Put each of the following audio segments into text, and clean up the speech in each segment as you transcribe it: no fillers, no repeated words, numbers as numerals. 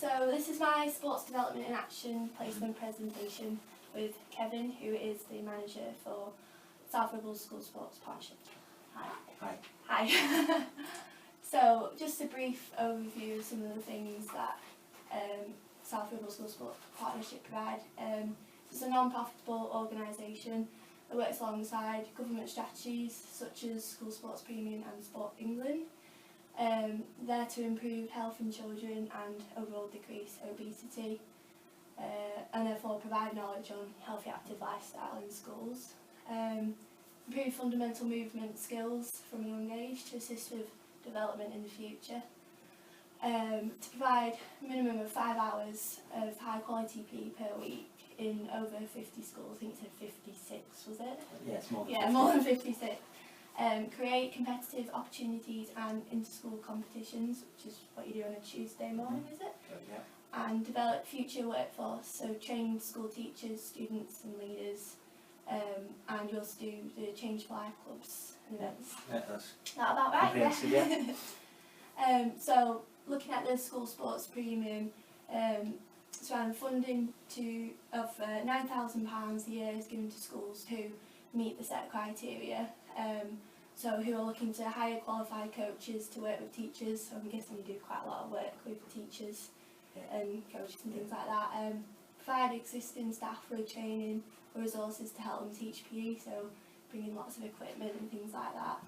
So this is my Sports Development in Action placement presentation with Kevin, who is the manager for South Ribble School Sports Partnership. Hi. Hi. Hi. So just a brief overview of some of the things that South Ribble School Sports Partnership provide. It's a non-profitable organisation that works alongside government strategies such as School Sports Premium and Sport England. There to improve health in children and overall decrease obesity, and therefore provide knowledge on healthy active lifestyle in schools. Improve fundamental movement skills from a young age to assist with development in the future. To provide a minimum of 5 hours of high quality PE per week in over 50 schools. I think it said 56, was it? Yeah, it's more than 50. Yeah, more than 56. Create competitive opportunities and inter-school competitions, which is what you do on a Tuesday morning, is it? Yeah. And develop future workforce, so train school teachers, students and leaders, and you also do the Change for Life clubs and events. Yeah, that's That about right? Yeah. So looking at the School Sports Premium, it's around funding of £9,000 a year is given to schools who meet the set criteria. So who are looking to hire qualified coaches to work with teachers. So I'm guessing you do quite a lot of work with teachers and coaches and things like that. Provide existing staff with training or resources to help them teach PE, so bring in lots of equipment and things like that.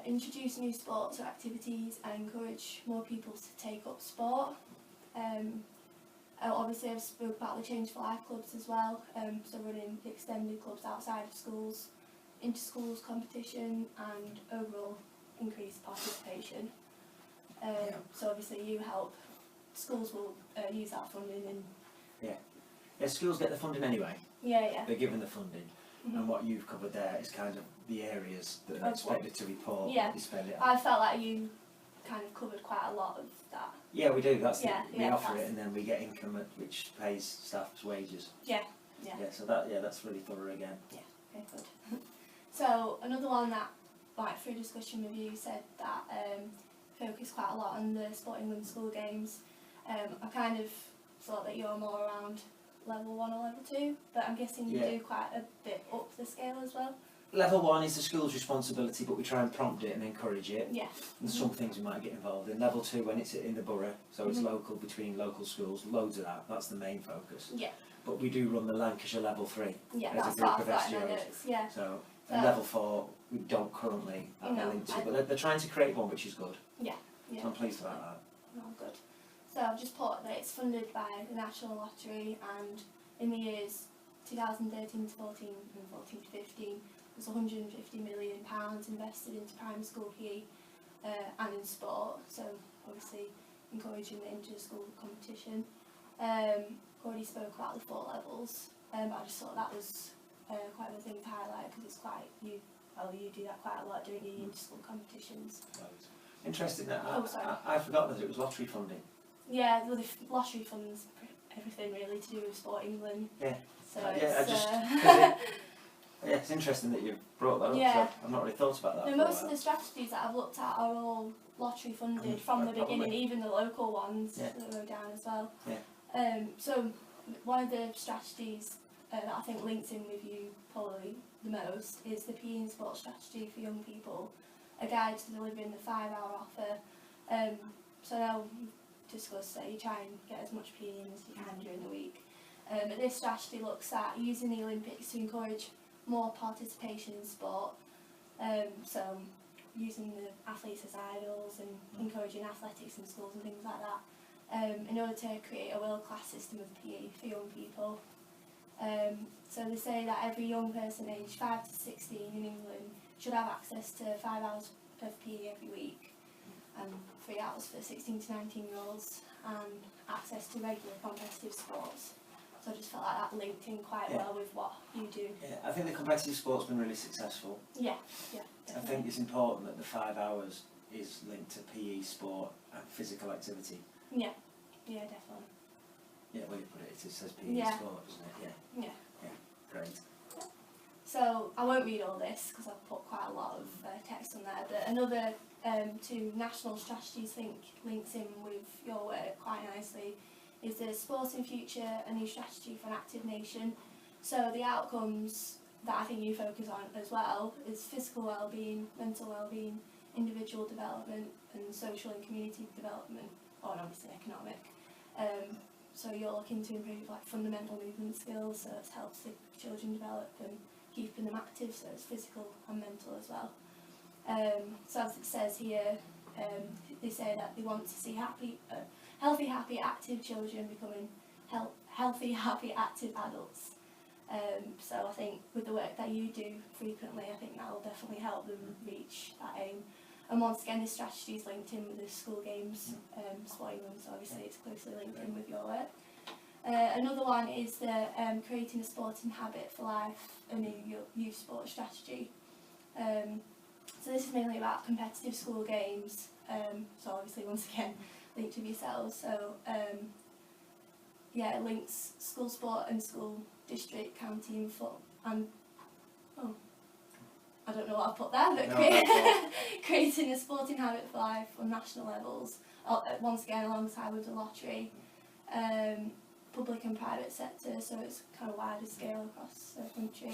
Introduce new sports or activities and encourage more people to take up sport. Obviously I've spoke about the Change for Life clubs as well, so running extended clubs outside of schools, inter-schools competition and overall increased participation. So obviously you help, schools will use that funding and... Yeah, schools get the funding anyway. Yeah. They're given the funding. Mm-hmm. And what you've covered there is kind of the areas that are expected to report Yeah. what they spend it on. I felt like you kind of covered quite a lot of that. Yeah, we do. That's we yeah, offer it, and then we get income which pays staff's wages. Yeah. So that's really thorough again. Yeah, okay, good. So another one that, like through discussion with you, said that focused quite a lot on the Sport England school games. I kind of thought that you're more around level 1 or level 2, but I'm guessing you do quite a bit up the scale as well. Level 1 is the school's responsibility, but we try and prompt it and encourage it. Yeah. And some things we might get involved in. Level 2, when it's in the borough, so it's local, between local schools, loads of that. That's the main focus. Yeah. But we do run the Lancashire Level 3 as a group of SGOs. Yeah. So Level 4 we don't currently have a link to, but they're trying to create one which is good. Yeah. So I'm pleased about that. Oh, good. So I've just put that it's funded by the National Lottery, and in the years 2013 to 14 and 14 to 15 there's £150 million invested into primary school PE and in sport, so obviously encouraging the inter-school competition. Already spoke about the 4 levels, but I just thought that was quite a thing to highlight because it's quite, you do that quite a lot, don't you, inter-school competitions. Interesting that sorry. I forgot that it was lottery funding. Yeah, well, the lottery funds everything really to do with Sport England. Yeah. So it's interesting that you've brought that up. Yeah. So I've not really thought about that. No, most of the strategies that I've looked at are all lottery funded from the beginning, even the local ones that go down as well. Yeah. So one of the strategies that I think links in with you probably the most is the PE and sport strategy for young people, a guide to delivering the 5-hour offer. So now we've discussed that you try and get as much PE in as you can during the week. But this strategy looks at using the Olympics to encourage more participation in sport. So using the athletes as idols and encouraging athletics in schools and things like that, in order to create a world-class system of PE for young people. So they say that every young person aged 5 to 16 in England should have access to 5 hours of PE every week, and 3 hours for 16 to 19-year-olds, and access to regular competitive sports. So I just felt like that linked in quite well with what you do. Yeah, I think the competitive sport's been really successful. Yeah. I think it's important that the 5 hours is linked to PE, sport and physical activity. Yeah, definitely. Yeah, where you put it, it says PE sport, doesn't it? Yeah. Yeah, great. So I won't read all this because I've put quite a lot of text on there, but another to national strategies links in with your work quite nicely is the Sporting Future, a new strategy for an active nation. So the outcomes that I think you focus on as well is physical well-being, mental well-being, individual development and social and community development, or obviously economic. So you're looking to improve like fundamental movement skills, so it helps the children develop and keeping them active, so it's physical and mental as well. So as it says here, they say that they want to see healthy, happy, active children becoming healthy, happy, active adults. So I think with the work that you do frequently, I think that will definitely help them reach that aim. And once again, this strategy is linked in with the school games sporting run, so obviously it's closely linked in with your work. Another one is the creating a sporting habit for life, a new youth sports strategy. So this is mainly about competitive school games, so obviously once again linked with yourselves. So yeah, it links school sport and school district, county and I don't know what I put there, but creating a sporting habit for life on national levels, once again alongside with the lottery, public and private sector, so it's kind of wider scale across the country.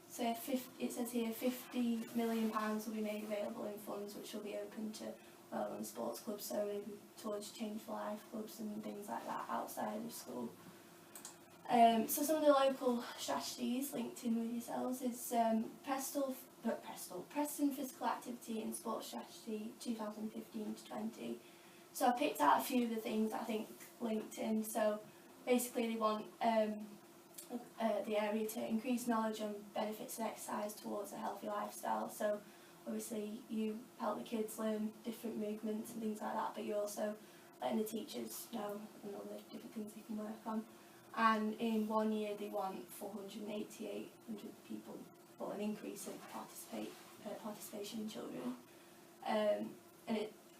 So it says here £50 million will be made available in funds which will be open to well-run sports clubs, so maybe towards Change for Life clubs and things like that outside of school. So some of the local strategies linked in with yourselves is Preston Physical Activity and Sports Strategy 2015 to 20. So I picked out a few of the things that I think linked in. So basically they want the area to increase knowledge on benefits of exercise towards a healthy lifestyle. So obviously you help the kids learn different movements and things like that, but you're also letting the teachers know and all the different things they can work on. And in 1 year they want 488 people, or an increase in participation in children.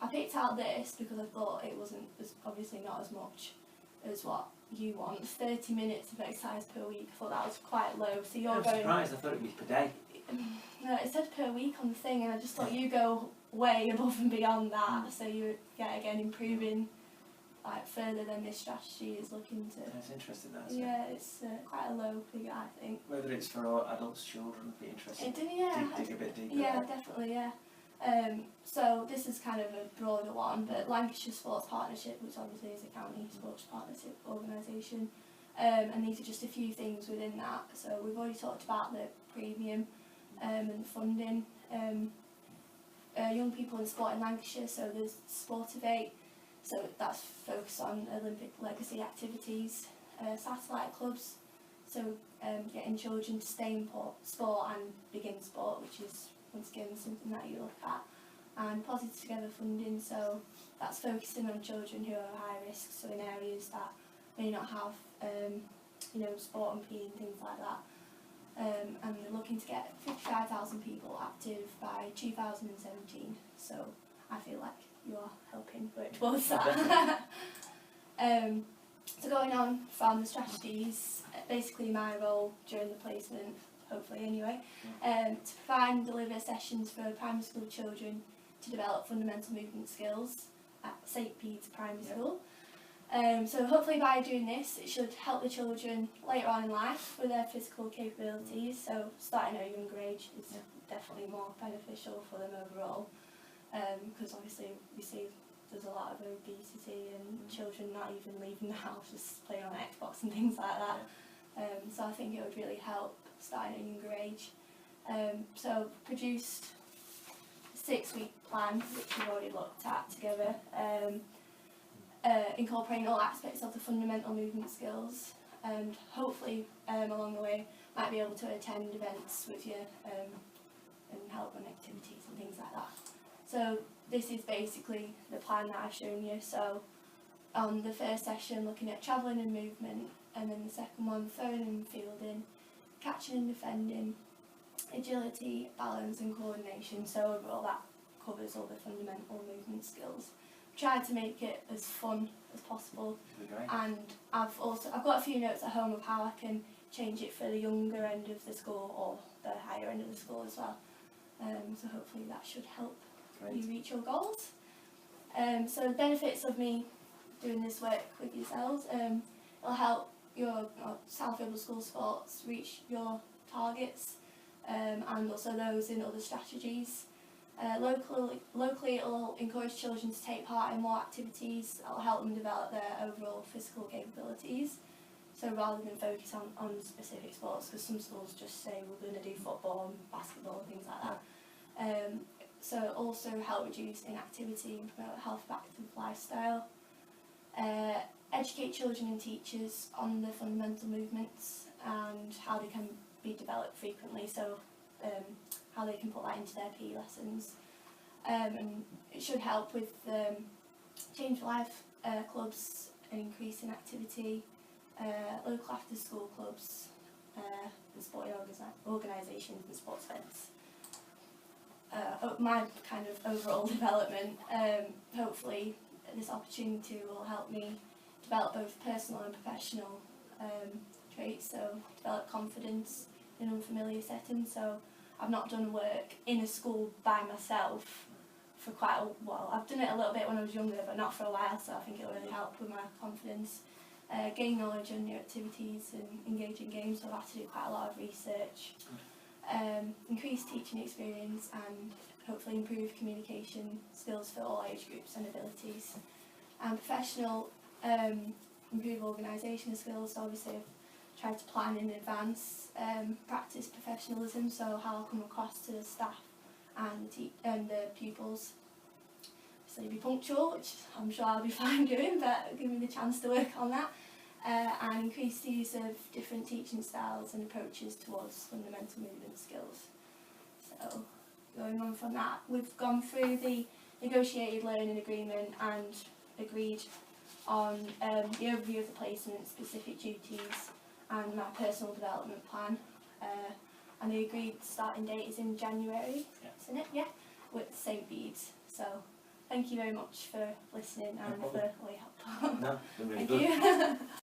I picked out this because I thought it wasn't obviously not as much as what you want. 30 minutes of exercise per week, I thought that was quite low. So you're I'm surprised, I thought it was per day. No, it said per week on the thing, and I just thought you go way above and beyond that. So you're again improving like further than this strategy is looking to. That's interesting, that, isn't Yeah, it's quite a low figure, I think. Whether it's for adults, children, would be interesting. It did, yeah. Dig a bit deeper. Yeah, definitely, yeah. So this is kind of a broader one, but Lancashire Sports Partnership, which obviously is a county sports partnership organisation, and these are just a few things within that. So we've already talked about the premium and the funding. Young people in sport in Lancashire, so there's Sportivate, so that's focused on Olympic legacy activities, satellite clubs, so getting children to stay in sport and begin sport, which is once again something that you look at, and Positive Together funding, so that's focusing on children who are high risk, so in areas that may not have sport and PE and things like that. And we're looking to get 55,000 people active by 2017, so I feel like you are helping work towards that. So going on from the strategies, basically my role during the placement, hopefully anyway, to provide and deliver sessions for primary school children to develop fundamental movement skills at St Bede's Primary School. So hopefully by doing this it should help the children later on in life with their physical capabilities, so starting at a younger age is definitely more beneficial for them overall, because obviously we see there's a lot of obesity and children not even leaving the house, just playing on Xbox and things like that. So I think it would really help starting at a younger age. So produced a 6-week plan, which we've already looked at together, incorporating all aspects of the fundamental movement skills, and hopefully along the way might be able to attend events with you and help run activities and things like that. So this is basically the plan that I've shown you. So on the first session looking at travelling and movement, and then the second one throwing and fielding, catching and defending, agility, balance and coordination. So overall that covers all the fundamental movement skills. Tried to make it as fun as possible, and I've got a few notes at home of how I can change it for the younger end of the school or the higher end of the school as well. So hopefully that should help Great. you reach your goals. So the benefits of me doing this work with yourselves, it'll help your South Ribble School Sports reach your targets, and also those in other strategies. Locally it'll encourage children to take part in more activities. It'll help them develop their overall physical capabilities. So rather than focus on specific sports, because some schools just say we're going to do football and basketball and things like that. So also help reduce inactivity and promote a healthy active lifestyle. Educate children and teachers on the fundamental movements and how they can be developed frequently, so how they can put that into their PE lessons. And it should help with Change for Life clubs and increase in activity, local after school clubs, and sporting organisations and sports events. My kind of overall development, hopefully this opportunity will help me develop both personal and professional traits, so develop confidence in unfamiliar settings. So I've not done work in a school by myself for quite a while. I've done it a little bit when I was younger, but not for a while, so I think it'll really help with my confidence. Gain knowledge on new activities and engage in games, so I've had to do quite a lot of research. Increase teaching experience and hopefully improve communication skills for all age groups and abilities. And professional, improve organisational skills, so obviously I've tried to plan in advance, practice professionalism, so how I'll come across to the staff and the pupils. So be punctual, which I'm sure I'll be fine doing, but give me the chance to work on that. And increase the use of different teaching styles and approaches towards fundamental movement skills. So going on from that, we've gone through the negotiated learning agreement and agreed on the overview of the placement, specific duties and my personal development plan. And the agreed starting date is in January, isn't it? Yeah, with St Bede's. So thank you very much for listening and for all your help. No, it's been really Thank good. you.